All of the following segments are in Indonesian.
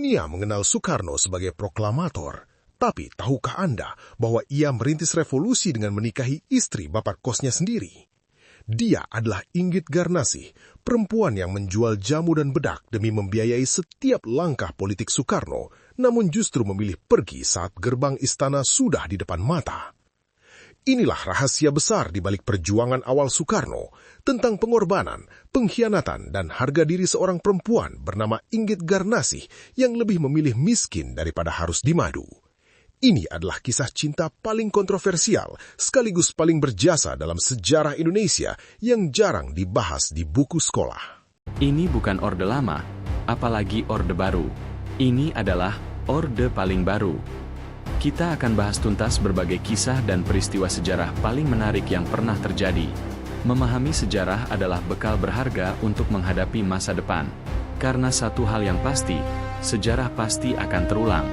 Dunia mengenal Soekarno sebagai proklamator, tapi tahukah Anda bahwa ia merintis revolusi dengan menikahi istri bapak kosnya sendiri? Dia adalah Inggit Garnasih, perempuan yang menjual jamu dan bedak demi membiayai setiap langkah politik Soekarno, namun justru memilih pergi saat gerbang istana sudah di depan mata. Inilah rahasia besar di balik perjuangan awal Soekarno tentang pengorbanan, pengkhianatan, dan harga diri seorang perempuan bernama Inggit Garnasih yang lebih memilih miskin daripada harus dimadu. Ini adalah kisah cinta paling kontroversial sekaligus paling berjasa dalam sejarah Indonesia yang jarang dibahas di buku sekolah. Ini bukan Orde Lama, apalagi Orde Baru. Ini adalah Orde paling baru. Kita akan bahas tuntas berbagai kisah dan peristiwa sejarah paling menarik yang pernah terjadi. Memahami sejarah adalah bekal berharga untuk menghadapi masa depan. Karena satu hal yang pasti, sejarah pasti akan terulang.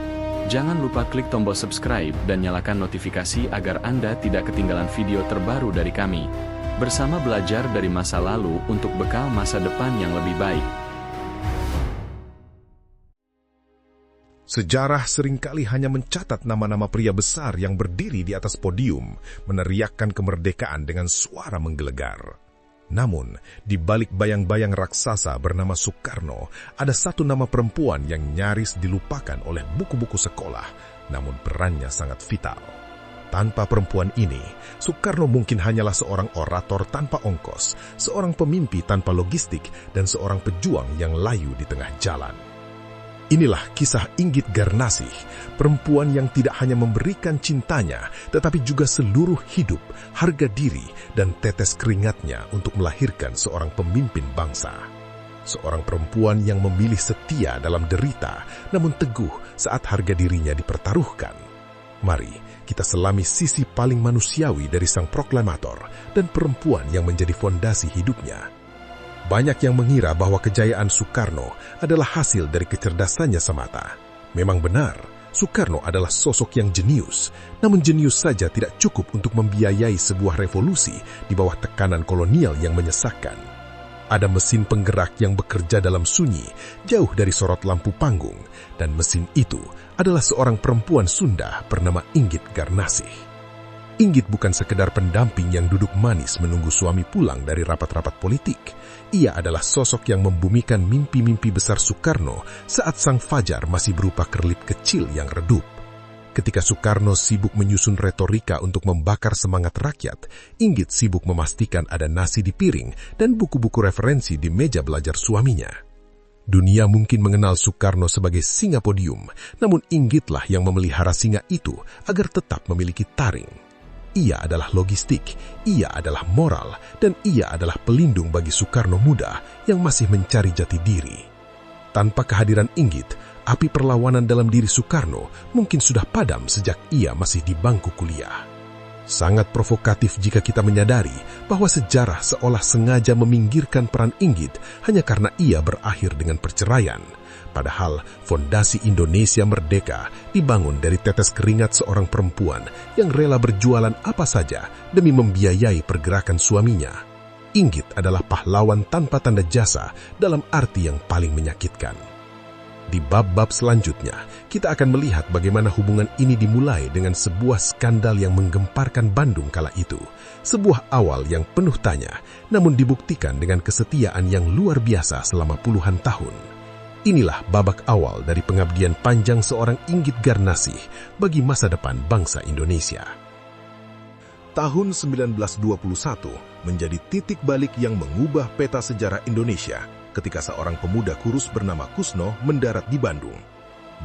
Jangan lupa klik tombol subscribe dan nyalakan notifikasi agar Anda tidak ketinggalan video terbaru dari kami. Bersama belajar dari masa lalu untuk bekal masa depan yang lebih baik. Sejarah seringkali hanya mencatat nama-nama pria besar yang berdiri di atas podium, meneriakkan kemerdekaan dengan suara menggelegar. Namun, di balik bayang-bayang raksasa bernama Soekarno, ada satu nama perempuan yang nyaris dilupakan oleh buku-buku sekolah, namun perannya sangat vital. Tanpa perempuan ini, Soekarno mungkin hanyalah seorang orator tanpa ongkos, seorang pemimpi tanpa logistik, dan seorang pejuang yang layu di tengah jalan. Inilah kisah Inggit Garnasih, perempuan yang tidak hanya memberikan cintanya, tetapi juga seluruh hidup, harga diri, dan tetes keringatnya untuk melahirkan seorang pemimpin bangsa. Seorang perempuan yang memilih setia dalam derita, namun teguh saat harga dirinya dipertaruhkan. Mari kita selami sisi paling manusiawi dari sang proklamator dan perempuan yang menjadi fondasi hidupnya. Banyak yang mengira bahwa kejayaan Soekarno adalah hasil dari kecerdasannya semata. Memang benar, Soekarno adalah sosok yang jenius, namun jenius saja tidak cukup untuk membiayai sebuah revolusi di bawah tekanan kolonial yang menyesakkan. Ada mesin penggerak yang bekerja dalam sunyi, jauh dari sorot lampu panggung, dan mesin itu adalah seorang perempuan Sunda bernama Inggit Garnasih. Inggit bukan sekedar pendamping yang duduk manis menunggu suami pulang dari rapat-rapat politik. Ia adalah sosok yang membumikan mimpi-mimpi besar Soekarno saat sang fajar masih berupa kerlip kecil yang redup. Ketika Soekarno sibuk menyusun retorika untuk membakar semangat rakyat, Inggit sibuk memastikan ada nasi di piring dan buku-buku referensi di meja belajar suaminya. Dunia mungkin mengenal Soekarno sebagai singa podium, namun Inggitlah yang memelihara singa itu agar tetap memiliki taring. Ia adalah logistik, ia adalah moral, dan ia adalah pelindung bagi Soekarno muda yang masih mencari jati diri. Tanpa kehadiran Inggit, api perlawanan dalam diri Soekarno mungkin sudah padam sejak ia masih di bangku kuliah. Sangat provokatif jika kita menyadari bahwa sejarah seolah sengaja meminggirkan peran Inggit hanya karena ia berakhir dengan perceraian. Padahal fondasi Indonesia merdeka dibangun dari tetes keringat seorang perempuan yang rela berjualan apa saja demi membiayai pergerakan suaminya. Inggit adalah pahlawan tanpa tanda jasa dalam arti yang paling menyakitkan. Di bab-bab selanjutnya, kita akan melihat bagaimana hubungan ini dimulai dengan sebuah skandal yang menggemparkan Bandung kala itu. Sebuah awal yang penuh tanya, namun dibuktikan dengan kesetiaan yang luar biasa selama puluhan tahun. Inilah babak awal dari pengabdian panjang seorang Inggit Garnasih bagi masa depan bangsa Indonesia. Tahun 1921 menjadi titik balik yang mengubah peta sejarah Indonesia ketika seorang pemuda kurus bernama Kusno mendarat di Bandung.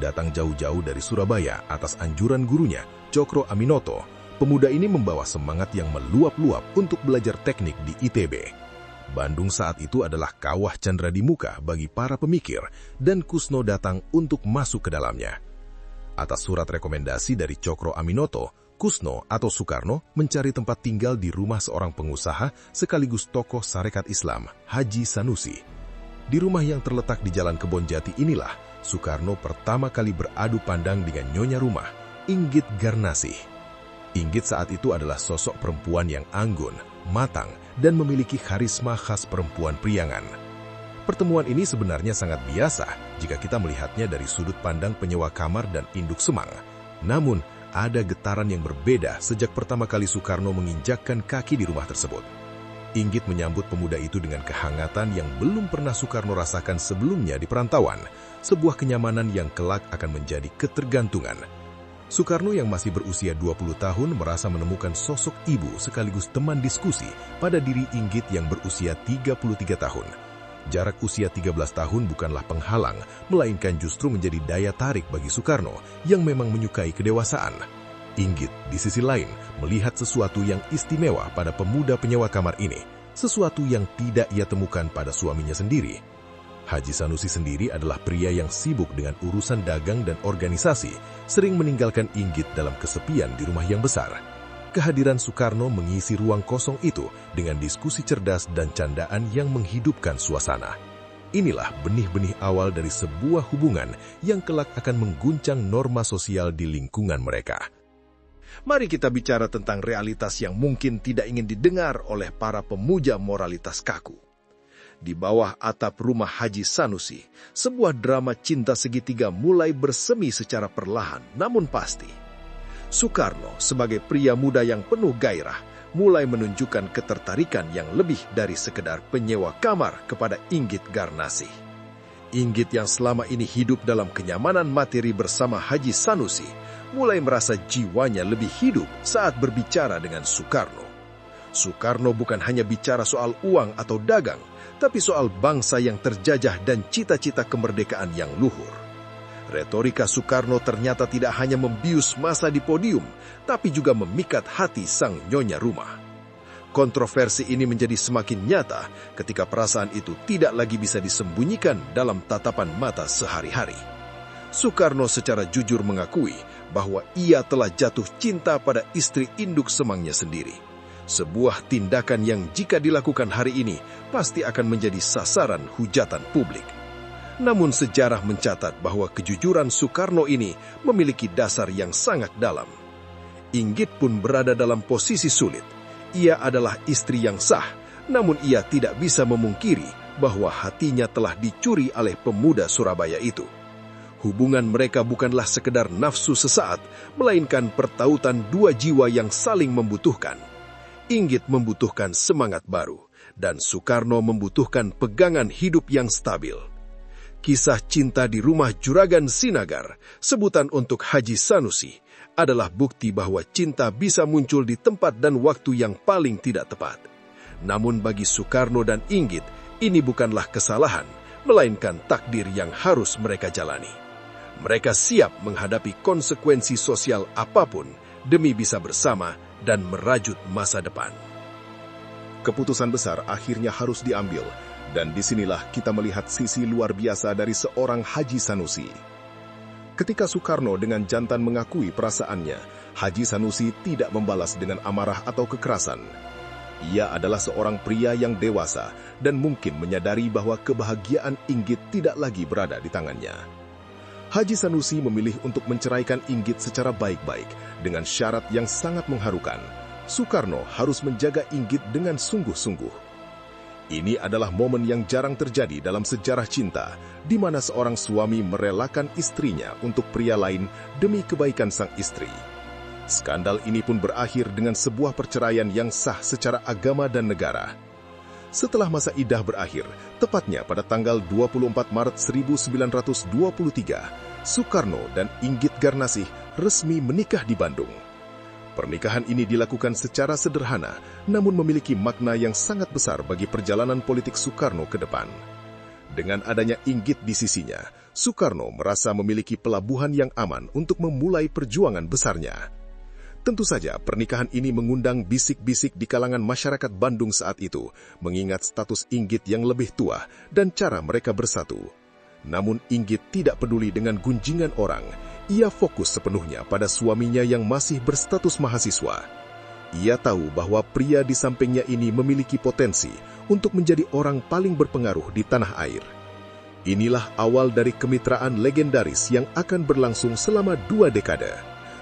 Datang jauh-jauh dari Surabaya atas anjuran gurunya, Cokro Aminoto, pemuda ini membawa semangat yang meluap-luap untuk belajar teknik di ITB. Bandung saat itu adalah kawah candra di muka bagi para pemikir, dan Kusno datang untuk masuk ke dalamnya. Atas surat rekomendasi dari Cokro Aminoto, Kusno atau Soekarno mencari tempat tinggal di rumah seorang pengusaha sekaligus tokoh Sarekat Islam, Haji Sanusi. Di rumah yang terletak di Jalan Kebonjati inilah Soekarno pertama kali beradu pandang dengan nyonya rumah, Inggit Garnasih. Inggit saat itu adalah sosok perempuan yang anggun, matang, dan memiliki karisma khas perempuan priangan. Pertemuan ini sebenarnya sangat biasa, jika kita melihatnya dari sudut pandang penyewa kamar dan induk semang. Namun, ada getaran yang berbeda sejak pertama kali Soekarno menginjakkan kaki di rumah tersebut. Inggit menyambut pemuda itu dengan kehangatan yang belum pernah Soekarno rasakan sebelumnya di perantauan, sebuah kenyamanan yang kelak akan menjadi ketergantungan. Soekarno yang masih berusia 20 tahun merasa menemukan sosok ibu sekaligus teman diskusi pada diri Inggit yang berusia 33 tahun. Jarak usia 13 tahun bukanlah penghalang, melainkan justru menjadi daya tarik bagi Soekarno yang memang menyukai kedewasaan. Inggit, di sisi lain, melihat sesuatu yang istimewa pada pemuda penyewa kamar ini, sesuatu yang tidak ia temukan pada suaminya sendiri. Haji Sanusi sendiri adalah pria yang sibuk dengan urusan dagang dan organisasi, sering meninggalkan Inggit dalam kesepian di rumah yang besar. Kehadiran Soekarno mengisi ruang kosong itu dengan diskusi cerdas dan candaan yang menghidupkan suasana. Inilah benih-benih awal dari sebuah hubungan yang kelak akan mengguncang norma sosial di lingkungan mereka. Mari kita bicara tentang realitas yang mungkin tidak ingin didengar oleh para pemuja moralitas kaku. Di bawah atap rumah Haji Sanusi, sebuah drama cinta segitiga mulai bersemi secara perlahan namun pasti. Soekarno sebagai pria muda yang penuh gairah mulai menunjukkan ketertarikan yang lebih dari sekedar penyewa kamar kepada Inggit Garnasih. Inggit yang selama ini hidup dalam kenyamanan materi bersama Haji Sanusi mulai merasa jiwanya lebih hidup saat berbicara dengan Soekarno. Soekarno bukan hanya bicara soal uang atau dagang, tapi soal bangsa yang terjajah dan cita-cita kemerdekaan yang luhur. Retorika Soekarno ternyata tidak hanya membius massa di podium, tapi juga memikat hati sang nyonya rumah. Kontroversi ini menjadi semakin nyata ketika perasaan itu tidak lagi bisa disembunyikan dalam tatapan mata sehari-hari. Soekarno secara jujur mengakui bahwa ia telah jatuh cinta pada istri induk semangnya sendiri. Sebuah tindakan yang jika dilakukan hari ini pasti akan menjadi sasaran hujatan publik. Namun sejarah mencatat bahwa kejujuran Soekarno ini memiliki dasar yang sangat dalam. Inggit pun berada dalam posisi sulit. Ia adalah istri yang sah, namun ia tidak bisa memungkiri bahwa hatinya telah dicuri oleh pemuda Surabaya itu. Hubungan mereka bukanlah sekedar nafsu sesaat, melainkan pertautan dua jiwa yang saling membutuhkan. Inggit membutuhkan semangat baru, dan Soekarno membutuhkan pegangan hidup yang stabil. Kisah cinta di rumah Juragan Sinagar, sebutan untuk Haji Sanusi, adalah bukti bahwa cinta bisa muncul di tempat dan waktu yang paling tidak tepat. Namun bagi Soekarno dan Inggit, ini bukanlah kesalahan, melainkan takdir yang harus mereka jalani. Mereka siap menghadapi konsekuensi sosial apapun demi bisa bersama dan merajut masa depan. Keputusan besar akhirnya harus diambil, dan disinilah kita melihat sisi luar biasa dari seorang Haji Sanusi. Ketika Soekarno dengan jantan mengakui perasaannya, Haji Sanusi tidak membalas dengan amarah atau kekerasan. Ia adalah seorang pria yang dewasa dan mungkin menyadari bahwa kebahagiaan Inggit tidak lagi berada di tangannya. Haji Sanusi memilih untuk menceraikan Inggit secara baik-baik dengan syarat yang sangat mengharukan. Soekarno harus menjaga Inggit dengan sungguh-sungguh. Ini adalah momen yang jarang terjadi dalam sejarah cinta, di mana seorang suami merelakan istrinya untuk pria lain demi kebaikan sang istri. Skandal ini pun berakhir dengan sebuah perceraian yang sah secara agama dan negara. Setelah masa iddah berakhir, tepatnya pada tanggal 24 Maret 1923, Soekarno dan Inggit Garnasih resmi menikah di Bandung. Pernikahan ini dilakukan secara sederhana, namun memiliki makna yang sangat besar bagi perjalanan politik Soekarno ke depan. Dengan adanya Inggit di sisinya, Soekarno merasa memiliki pelabuhan yang aman untuk memulai perjuangan besarnya. Tentu saja pernikahan ini mengundang bisik-bisik di kalangan masyarakat Bandung saat itu, mengingat status Inggit yang lebih tua dan cara mereka bersatu. Namun Inggit tidak peduli dengan gunjingan orang. Ia fokus sepenuhnya pada suaminya yang masih berstatus mahasiswa. Ia tahu bahwa pria di sampingnya ini memiliki potensi untuk menjadi orang paling berpengaruh di tanah air. Inilah awal dari kemitraan legendaris yang akan berlangsung selama 2 dekade.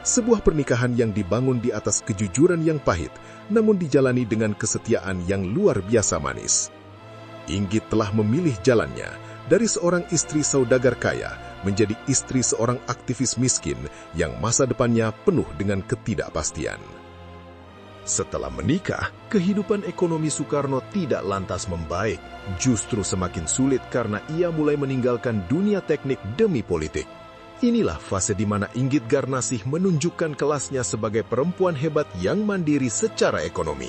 Sebuah pernikahan yang dibangun di atas kejujuran yang pahit, namun dijalani dengan kesetiaan yang luar biasa manis. Inggit telah memilih jalannya, dari seorang istri saudagar kaya menjadi istri seorang aktivis miskin yang masa depannya penuh dengan ketidakpastian. Setelah menikah, kehidupan ekonomi Soekarno tidak lantas membaik, justru semakin sulit karena ia mulai meninggalkan dunia teknik demi politik. Inilah fase di mana Inggit Garnasih menunjukkan kelasnya sebagai perempuan hebat yang mandiri secara ekonomi.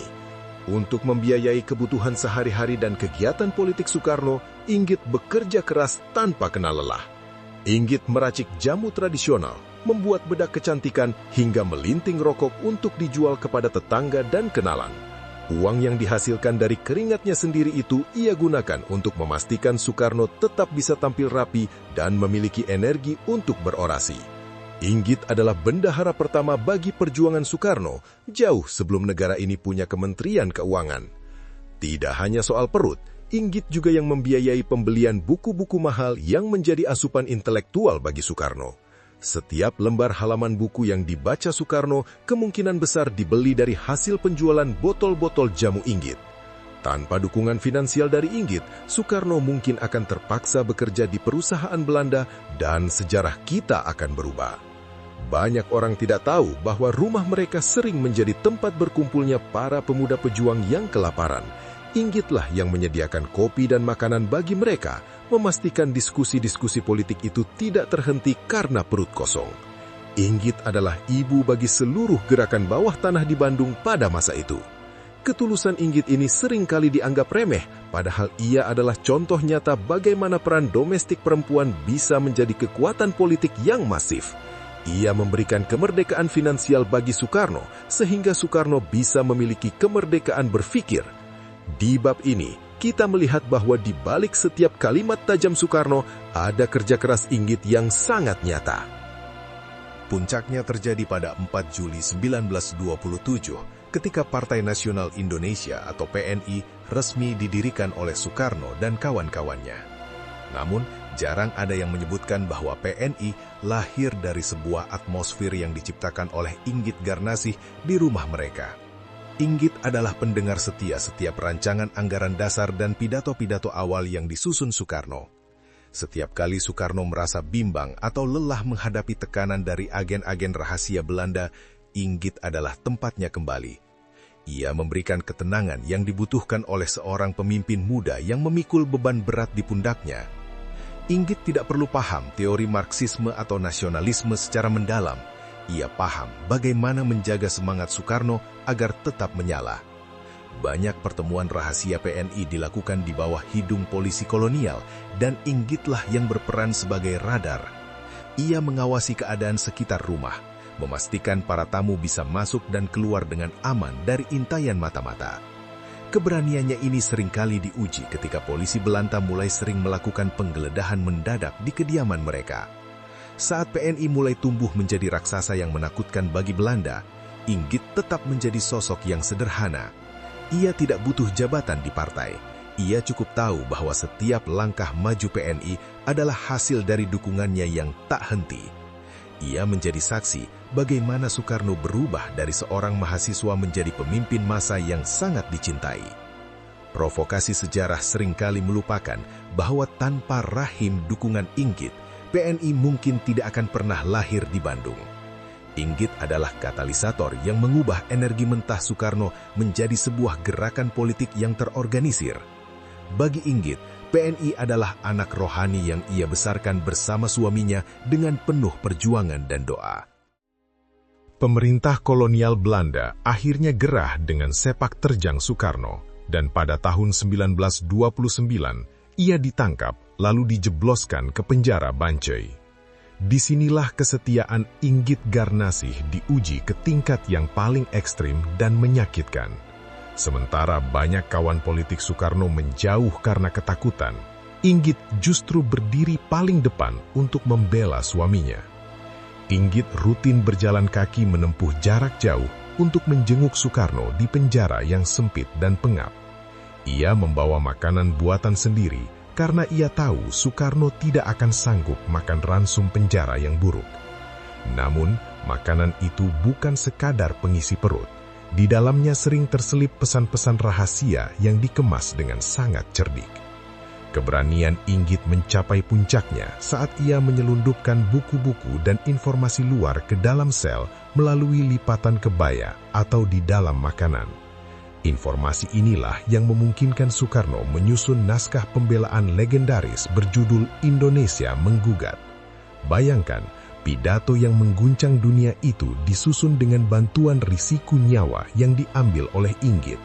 Untuk membiayai kebutuhan sehari-hari dan kegiatan politik Soekarno, Inggit bekerja keras tanpa kenal lelah. Inggit meracik jamu tradisional, membuat bedak kecantikan, hingga melinting rokok untuk dijual kepada tetangga dan kenalan. Uang yang dihasilkan dari keringatnya sendiri itu ia gunakan untuk memastikan Soekarno tetap bisa tampil rapi dan memiliki energi untuk berorasi. Inggit adalah bendahara pertama bagi perjuangan Soekarno, jauh sebelum negara ini punya Kementerian Keuangan. Tidak hanya soal perut, Inggit juga yang membiayai pembelian buku-buku mahal yang menjadi asupan intelektual bagi Soekarno. Setiap lembar halaman buku yang dibaca Soekarno kemungkinan besar dibeli dari hasil penjualan botol-botol jamu Inggit. Tanpa dukungan finansial dari Inggit, Soekarno mungkin akan terpaksa bekerja di perusahaan Belanda dan sejarah kita akan berubah. Banyak orang tidak tahu bahwa rumah mereka sering menjadi tempat berkumpulnya para pemuda pejuang yang kelaparan. Inggitlah yang menyediakan kopi dan makanan bagi mereka, memastikan diskusi-diskusi politik itu tidak terhenti karena perut kosong. Inggit adalah ibu bagi seluruh gerakan bawah tanah di Bandung pada masa itu. Ketulusan Inggit ini seringkali dianggap remeh, padahal ia adalah contoh nyata bagaimana peran domestik perempuan bisa menjadi kekuatan politik yang masif. Ia memberikan kemerdekaan finansial bagi Soekarno, sehingga Soekarno bisa memiliki kemerdekaan berpikir. Di bab ini, kita melihat bahwa di balik setiap kalimat tajam Soekarno, ada kerja keras Inggit yang sangat nyata. Puncaknya terjadi pada 4 Juli 1927, ketika Partai Nasional Indonesia atau PNI resmi didirikan oleh Soekarno dan kawan-kawannya. Namun, jarang ada yang menyebutkan bahwa PNI lahir dari sebuah atmosfer yang diciptakan oleh Inggit Garnasih di rumah mereka. Inggit adalah pendengar setia setiap rancangan anggaran dasar dan pidato-pidato awal yang disusun Soekarno. Setiap kali Soekarno merasa bimbang atau lelah menghadapi tekanan dari agen-agen rahasia Belanda, Inggit adalah tempatnya kembali. Ia memberikan ketenangan yang dibutuhkan oleh seorang pemimpin muda yang memikul beban berat di pundaknya. Inggit tidak perlu paham teori Marxisme atau nasionalisme secara mendalam. Ia paham bagaimana menjaga semangat Soekarno agar tetap menyala. Banyak pertemuan rahasia PNI dilakukan di bawah hidung polisi kolonial, dan Inggitlah yang berperan sebagai radar. Ia mengawasi keadaan sekitar rumah, memastikan para tamu bisa masuk dan keluar dengan aman dari intaian mata-mata. Keberaniannya ini seringkali diuji ketika polisi Belanda mulai sering melakukan penggeledahan mendadak di kediaman mereka. Saat PNI mulai tumbuh menjadi raksasa yang menakutkan bagi Belanda, Inggit tetap menjadi sosok yang sederhana. Ia tidak butuh jabatan di partai. Ia cukup tahu bahwa setiap langkah maju PNI adalah hasil dari dukungannya yang tak henti. Ia menjadi saksi bagaimana Soekarno berubah dari seorang mahasiswa menjadi pemimpin massa yang sangat dicintai. Provokasi sejarah seringkali melupakan bahwa tanpa rahim dukungan Inggit, PNI mungkin tidak akan pernah lahir di Bandung. Inggit adalah katalisator yang mengubah energi mentah Soekarno menjadi sebuah gerakan politik yang terorganisir. Bagi Inggit, PNI adalah anak rohani yang ia besarkan bersama suaminya dengan penuh perjuangan dan doa. Pemerintah kolonial Belanda akhirnya gerah dengan sepak terjang Soekarno, dan pada tahun 1929 ia ditangkap lalu dijebloskan ke penjara Bancai. Disinilah kesetiaan Inggit Garnasih diuji ke tingkat yang paling ekstrim dan menyakitkan. Sementara banyak kawan politik Soekarno menjauh karena ketakutan, Inggit justru berdiri paling depan untuk membela suaminya. Inggit rutin berjalan kaki menempuh jarak jauh untuk menjenguk Soekarno di penjara yang sempit dan pengap. Ia membawa makanan buatan sendiri karena ia tahu Soekarno tidak akan sanggup makan ransum penjara yang buruk. Namun, makanan itu bukan sekadar pengisi perut. Di dalamnya sering terselip pesan-pesan rahasia yang dikemas dengan sangat cerdik. Keberanian Inggit mencapai puncaknya saat ia menyelundupkan buku-buku dan informasi luar ke dalam sel melalui lipatan kebaya atau di dalam makanan. Informasi inilah yang memungkinkan Soekarno menyusun naskah pembelaan legendaris berjudul Indonesia Menggugat. Bayangkan, pidato yang mengguncang dunia itu disusun dengan bantuan risiko nyawa yang diambil oleh Inggit.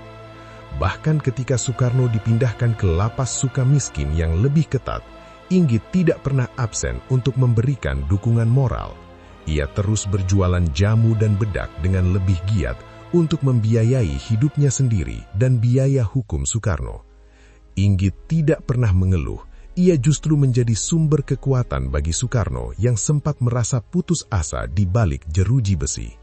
Bahkan ketika Soekarno dipindahkan ke lapas Sukamiskin yang lebih ketat, Inggit tidak pernah absen untuk memberikan dukungan moral. Ia terus berjualan jamu dan bedak dengan lebih giat untuk membiayai hidupnya sendiri dan biaya hukum Soekarno. Inggit tidak pernah mengeluh, ia justru menjadi sumber kekuatan bagi Soekarno yang sempat merasa putus asa di balik jeruji besi.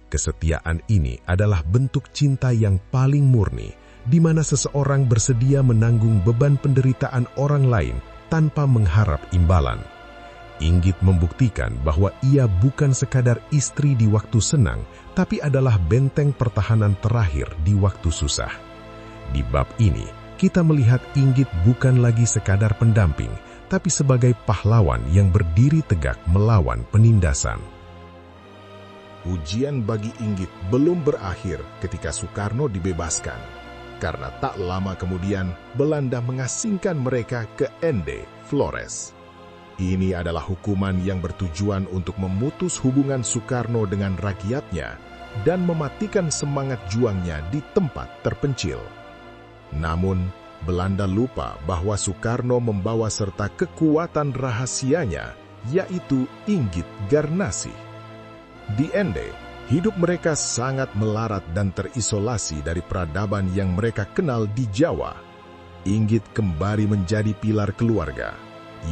Kesetiaan ini adalah bentuk cinta yang paling murni, di mana seseorang bersedia menanggung beban penderitaan orang lain tanpa mengharap imbalan. Inggit membuktikan bahwa ia bukan sekadar istri di waktu senang, tapi adalah benteng pertahanan terakhir di waktu susah. Di bab ini, kita melihat Inggit bukan lagi sekadar pendamping, tapi sebagai pahlawan yang berdiri tegak melawan penindasan. Ujian bagi Inggit belum berakhir ketika Soekarno dibebaskan. Karena tak lama kemudian Belanda mengasingkan mereka ke Ende, Flores. Ini adalah hukuman yang bertujuan untuk memutus hubungan Soekarno dengan rakyatnya dan mematikan semangat juangnya di tempat terpencil. Namun, Belanda lupa bahwa Soekarno membawa serta kekuatan rahasianya, yaitu Inggit Garnasih. Di Ende, hidup mereka sangat melarat dan terisolasi dari peradaban yang mereka kenal di Jawa. Inggit kembali menjadi pilar keluarga.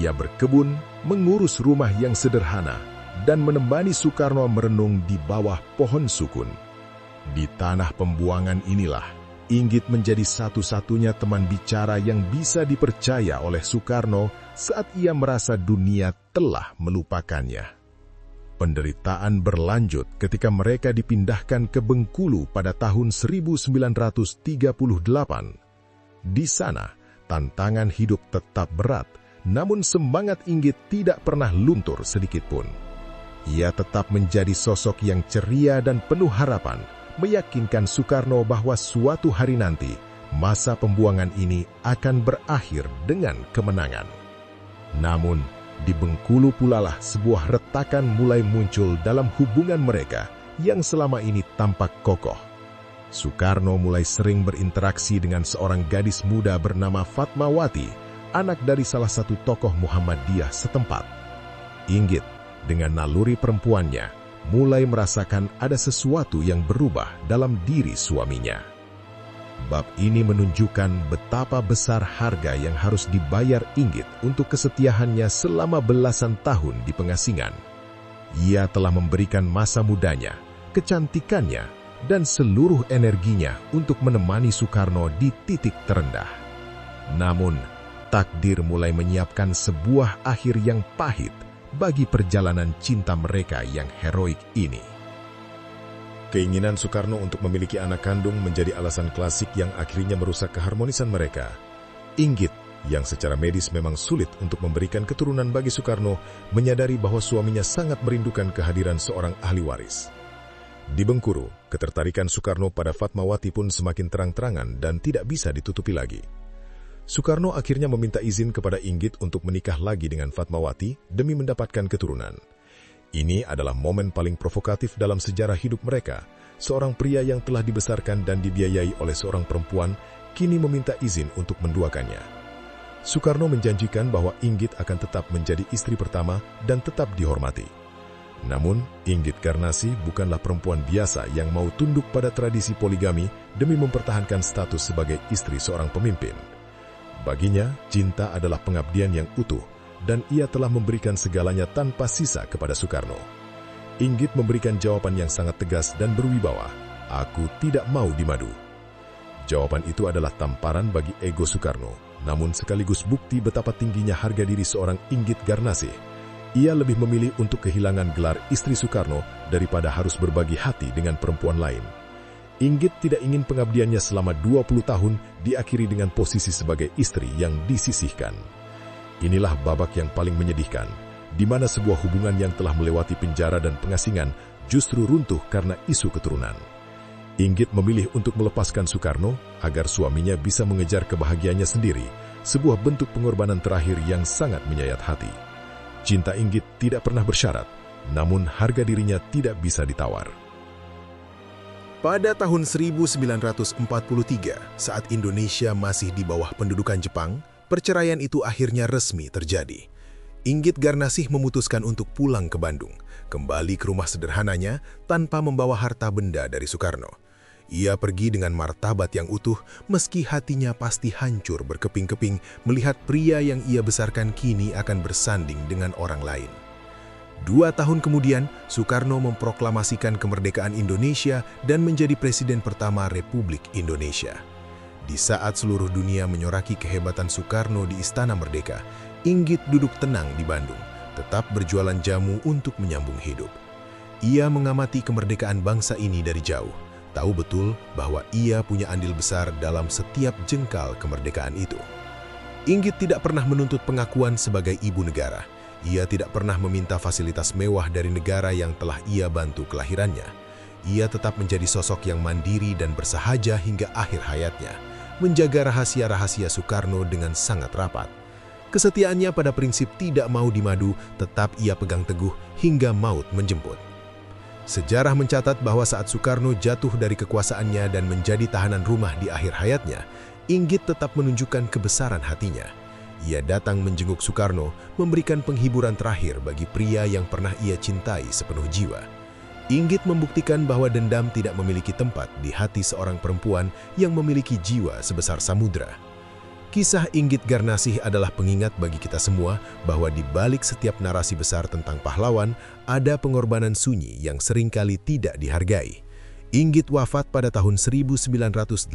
Ia berkebun, mengurus rumah yang sederhana, dan menemani Soekarno merenung di bawah pohon sukun. Di tanah pembuangan inilah, Inggit menjadi satu-satunya teman bicara yang bisa dipercaya oleh Soekarno saat ia merasa dunia telah melupakannya. Penderitaan berlanjut ketika mereka dipindahkan ke Bengkulu pada tahun 1938. Di sana, tantangan hidup tetap berat, namun semangat Inggit tidak pernah luntur sedikitpun. Ia tetap menjadi sosok yang ceria dan penuh harapan, meyakinkan Soekarno bahwa suatu hari nanti, masa pembuangan ini akan berakhir dengan kemenangan. Namun, di Bengkulu pulalah sebuah retakan mulai muncul dalam hubungan mereka yang selama ini tampak kokoh. Soekarno mulai sering berinteraksi dengan seorang gadis muda bernama Fatmawati, anak dari salah satu tokoh Muhammadiyah setempat. Inggit, dengan naluri perempuannya, mulai merasakan ada sesuatu yang berubah dalam diri suaminya. Bab ini menunjukkan betapa besar harga yang harus dibayar Inggit untuk kesetiaannya selama belasan tahun di pengasingan. Ia telah memberikan masa mudanya, kecantikannya, dan seluruh energinya untuk menemani Soekarno di titik terendah. Namun, takdir mulai menyiapkan sebuah akhir yang pahit bagi perjalanan cinta mereka yang heroik ini. Keinginan Soekarno untuk memiliki anak kandung menjadi alasan klasik yang akhirnya merusak keharmonisan mereka. Inggit, yang secara medis memang sulit untuk memberikan keturunan bagi Soekarno, menyadari bahwa suaminya sangat merindukan kehadiran seorang ahli waris. Di Bengkulu, ketertarikan Soekarno pada Fatmawati pun semakin terang-terangan dan tidak bisa ditutupi lagi. Soekarno akhirnya meminta izin kepada Inggit untuk menikah lagi dengan Fatmawati demi mendapatkan keturunan. Ini adalah momen paling provokatif dalam sejarah hidup mereka. Seorang pria yang telah dibesarkan dan dibiayai oleh seorang perempuan kini meminta izin untuk menduakannya. Soekarno menjanjikan bahwa Inggit akan tetap menjadi istri pertama dan tetap dihormati. Namun, Inggit Garnasih bukanlah perempuan biasa yang mau tunduk pada tradisi poligami demi mempertahankan status sebagai istri seorang pemimpin. Baginya, cinta adalah pengabdian yang utuh, dan ia telah memberikan segalanya tanpa sisa kepada Soekarno. Inggit memberikan jawaban yang sangat tegas dan berwibawa, "Aku tidak mau dimadu." Jawaban itu adalah tamparan bagi ego Soekarno, namun sekaligus bukti betapa tingginya harga diri seorang Inggit Garnasih. Ia lebih memilih untuk kehilangan gelar istri Soekarno daripada harus berbagi hati dengan perempuan lain. Inggit tidak ingin pengabdiannya selama 20 tahun diakhiri dengan posisi sebagai istri yang disisihkan. Inilah babak yang paling menyedihkan, di mana sebuah hubungan yang telah melewati penjara dan pengasingan justru runtuh karena isu keturunan. Inggit memilih untuk melepaskan Soekarno agar suaminya bisa mengejar kebahagiaannya sendiri, sebuah bentuk pengorbanan terakhir yang sangat menyayat hati. Cinta Inggit tidak pernah bersyarat, namun harga dirinya tidak bisa ditawar. Pada tahun 1943, saat Indonesia masih di bawah pendudukan Jepang, perceraian itu akhirnya resmi terjadi. Inggit Garnasih memutuskan untuk pulang ke Bandung, kembali ke rumah sederhananya tanpa membawa harta benda dari Soekarno. Ia pergi dengan martabat yang utuh, meski hatinya pasti hancur berkeping-keping melihat pria yang ia besarkan kini akan bersanding dengan orang lain. 2 tahun kemudian, Soekarno memproklamasikan kemerdekaan Indonesia dan menjadi presiden pertama Republik Indonesia. Di saat seluruh dunia menyoraki kehebatan Soekarno di Istana Merdeka, Inggit duduk tenang di Bandung, tetap berjualan jamu untuk menyambung hidup. Ia mengamati kemerdekaan bangsa ini dari jauh, tahu betul bahwa ia punya andil besar dalam setiap jengkal kemerdekaan itu. Inggit tidak pernah menuntut pengakuan sebagai ibu negara. Ia tidak pernah meminta fasilitas mewah dari negara yang telah ia bantu kelahirannya. Ia tetap menjadi sosok yang mandiri dan bersahaja hingga akhir hayatnya, menjaga rahasia-rahasia Soekarno dengan sangat rapat. Kesetiaannya pada prinsip tidak mau dimadu tetap ia pegang teguh hingga maut menjemput. Sejarah mencatat bahwa saat Soekarno jatuh dari kekuasaannya dan menjadi tahanan rumah di akhir hayatnya, Inggit tetap menunjukkan kebesaran hatinya. Ia datang menjenguk Soekarno, memberikan penghiburan terakhir bagi pria yang pernah ia cintai sepenuh jiwa. Inggit membuktikan bahwa dendam tidak memiliki tempat di hati seorang perempuan yang memiliki jiwa sebesar samudra. Kisah Inggit Garnasih adalah pengingat bagi kita semua bahwa di balik setiap narasi besar tentang pahlawan, ada pengorbanan sunyi yang seringkali tidak dihargai. Inggit wafat pada tahun 1984,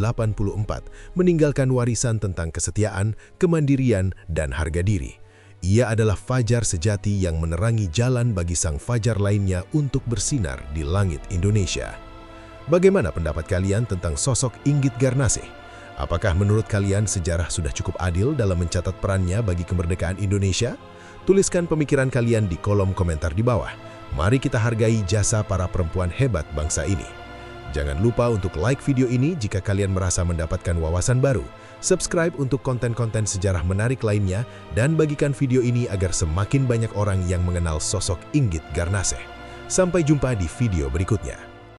meninggalkan warisan tentang kesetiaan, kemandirian, dan harga diri. Ia adalah fajar sejati yang menerangi jalan bagi sang fajar lainnya untuk bersinar di langit Indonesia. Bagaimana pendapat kalian tentang sosok Inggit Garnasih? Apakah menurut kalian sejarah sudah cukup adil dalam mencatat perannya bagi kemerdekaan Indonesia? Tuliskan pemikiran kalian di kolom komentar di bawah. Mari kita hargai jasa para perempuan hebat bangsa ini. Jangan lupa untuk like video ini jika kalian merasa mendapatkan wawasan baru, subscribe untuk konten-konten sejarah menarik lainnya, dan bagikan video ini agar semakin banyak orang yang mengenal sosok Inggit Garnasih. Sampai jumpa di video berikutnya.